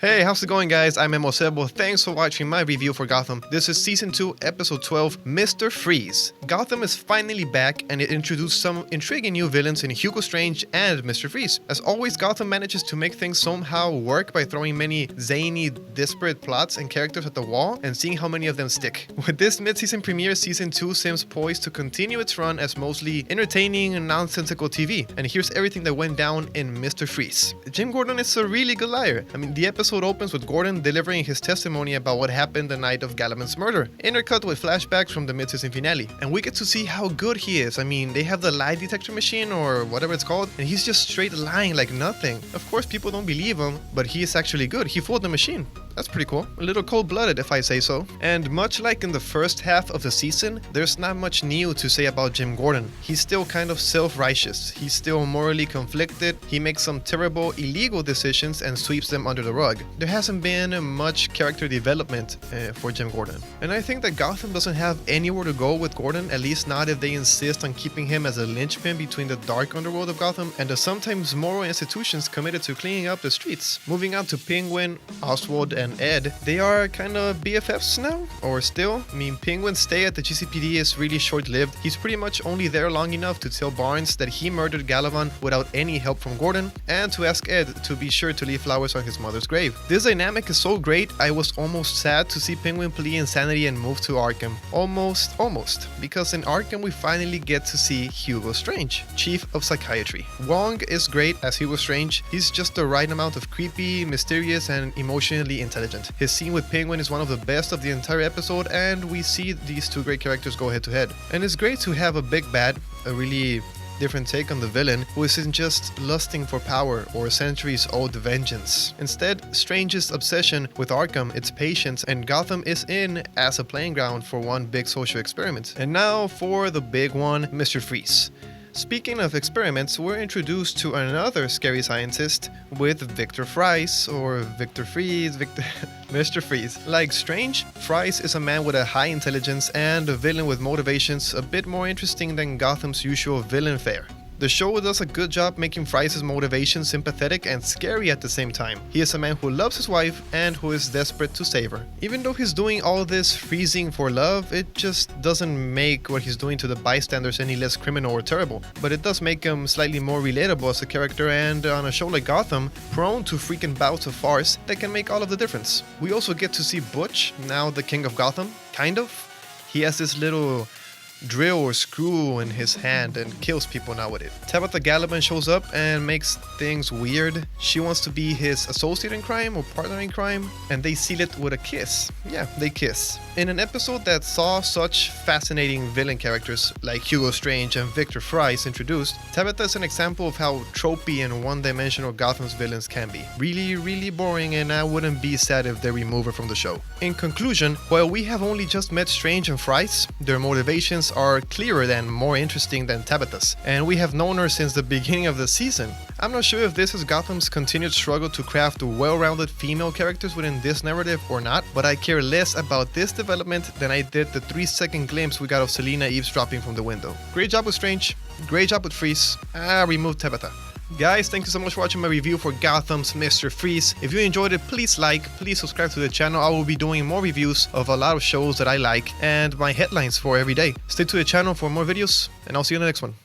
Hey, how's it going, guys? I'm Sebo. Thanks for watching my review for Gotham. This is Season 2, Episode 12, Mr. Freeze. Gotham is finally back, and it introduced some intriguing new villains in Hugo Strange and Mr. Freeze. As always, Gotham manages to make things somehow work by throwing many zany, disparate plots and characters at the wall and seeing how many of them stick. With this mid-season premiere, Season 2 seems poised to continue its run as mostly entertaining and nonsensical TV. And here's everything that went down in Mr. Freeze. Jim Gordon is a really good liar. The episode opens with Gordon delivering his testimony about what happened the night of Galavan's murder, intercut with flashbacks from the mid-season finale. And we get to see how good he is. They have the lie detector machine or whatever it's called, and he's just straight lying like nothing. Of course, people don't believe him, but he is actually good. He fooled the machine. That's pretty cool. A little cold-blooded, if I say so. And much like in the first half of the season, there's not much new to say about Jim Gordon. He's still kind of self-righteous. He's still morally conflicted. He makes some terrible, illegal decisions and sweeps them under the rug. There hasn't been much character development for Jim Gordon. And I think that Gotham doesn't have anywhere to go with Gordon, at least not if they insist on keeping him as a linchpin between the dark underworld of Gotham and the sometimes moral institutions committed to cleaning up the streets. Moving on to Penguin, Oswald, and Ed, they are kind of BFFs now, or still. Penguin's stay at the GCPD is really short-lived. He's pretty much only there long enough to tell Barnes that he murdered Galavan without any help from Gordon, and to ask Ed to be sure to leave flowers on his mother's grave. This dynamic is so great, I was almost sad to see Penguin plead insanity and move to Arkham. Almost, because in Arkham we finally get to see Hugo Strange, Chief of Psychiatry. Wong is great as Hugo Strange. He's just the right amount of creepy, mysterious, and emotionally intelligent. His scene with Penguin is one of the best of the entire episode, and we see these two great characters go head to head. And it's great to have a big bad, a really different take on the villain who isn't just lusting for power or centuries-old vengeance. Instead, Strange's obsession with Arkham, its patience, and Gotham is in as a playing ground for one big social experiment. And now for the big one, Mr. Freeze. Speaking of experiments, we're introduced to another scary scientist with Victor Fries, or Victor Freeze, Mr. Freeze. Like Strange, Fries is a man with a high intelligence and a villain with motivations a bit more interesting than Gotham's usual villain fare. The show does a good job making Fries' motivation sympathetic and scary at the same time. He is a man who loves his wife and who is desperate to save her. Even though he's doing all this freezing for love, it just doesn't make what he's doing to the bystanders any less criminal or terrible. But it does make him slightly more relatable as a character, and on a show like Gotham, prone to freaking bouts of farce that can make all of the difference. We also get to see Butch, now the king of Gotham, kind of. He has this little drill or screw in his hand and kills people now with it. Tabitha Galavan shows up and makes things weird. She wants to be his associate in crime or partner in crime, and they seal it with a kiss. Yeah, they kiss. In an episode that saw such fascinating villain characters like Hugo Strange and Victor Fries introduced, Tabitha is an example of how tropey and one-dimensional Gotham's villains can be. Really boring, and I wouldn't be sad if they remove her from the show. In conclusion, while we have only just met Strange and Fries, their motivations are clearer and more interesting than Tabitha's, and we have known her since the beginning of the season. I'm not sure if this is Gotham's continued struggle to craft well-rounded female characters within this narrative or not, but I care less about this development than I did the 3-second glimpse we got of Selina eavesdropping from the window. Great job with Strange, great job with Freeze. Remove Tabitha. Guys, thank you so much for watching my review for Gotham's Mr. Freeze. If you enjoyed it, please subscribe to the channel. I will be doing more reviews of a lot of shows that I like and my headlines for every day. Stay to the channel for more videos, and I'll see you in the next one.